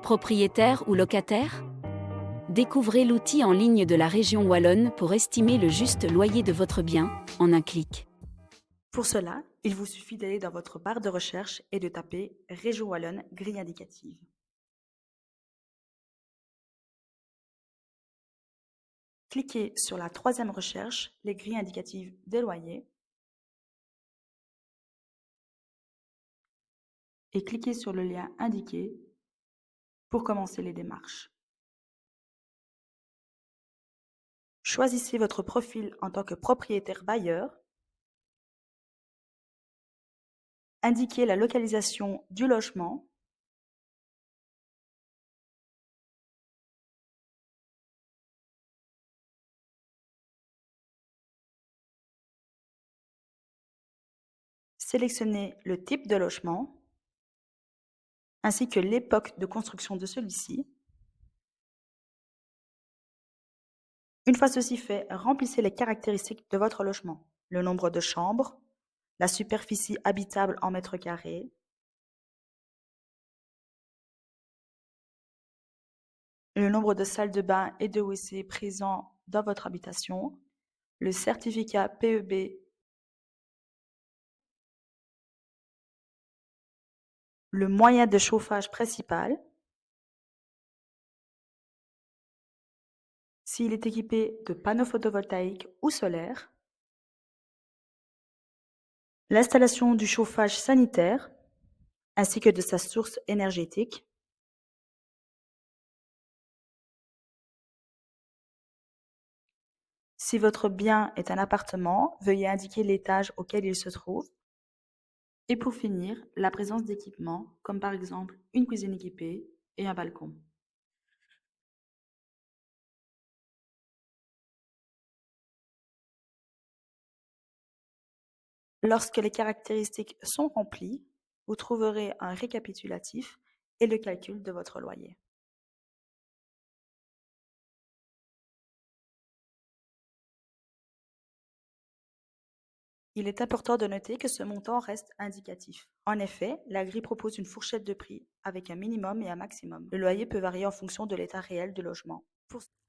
Propriétaire ou locataire? Découvrez l'outil en ligne de la région wallonne pour estimer le juste loyer de votre bien, en un clic. Pour cela, il vous suffit d'aller dans votre barre de recherche et de taper Région wallonne grille indicative. Cliquez sur la troisième recherche, les grilles indicatives des loyers, et cliquez sur le lien indiqué pour commencer les démarches. Choisissez votre profil en tant que propriétaire bailleur. Indiquez la localisation du logement. Sélectionnez le type de logement, ainsi que l'époque de construction de celui-ci. Une fois ceci fait, remplissez les caractéristiques de votre logement. Le nombre de chambres, la superficie habitable en mètres carrés, le nombre de salles de bain et de WC présents dans votre habitation, le certificat PEB, le moyen de chauffage principal, s'il est équipé de panneaux photovoltaïques ou solaires, l'installation du chauffage sanitaire, ainsi que de sa source énergétique, si votre bien est un appartement, veuillez indiquer l'étage auquel il se trouve. Et pour finir, la présence d'équipements, comme par exemple une cuisine équipée et un balcon. Lorsque les caractéristiques sont remplies, vous trouverez un récapitulatif et le calcul de votre loyer. Il est important de noter que ce montant reste indicatif. En effet, la grille propose une fourchette de prix avec un minimum et un maximum. Le loyer peut varier en fonction de l'état réel du logement.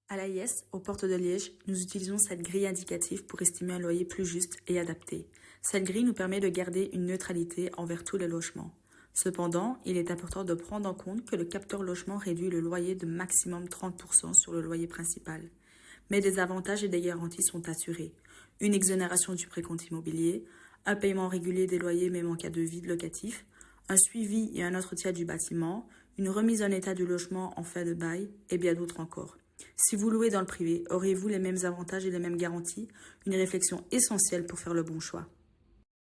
À l'AIS, aux Portes de Liège, nous utilisons cette grille indicative pour estimer un loyer plus juste et adapté. Cette grille nous permet de garder une neutralité envers tous les logements. Cependant, il est important de prendre en compte que le capteur logement réduit le loyer de maximum 30% sur le loyer principal. Mais des avantages et des garanties sont assurés. Une exonération du précompte immobilier, un paiement régulier des loyers même en cas de vide locatif, un suivi et un entretien du bâtiment, une remise en état du logement en fin de bail et bien d'autres encore. Si vous louez dans le privé, aurez-vous les mêmes avantages et les mêmes garanties? Une réflexion essentielle pour faire le bon choix.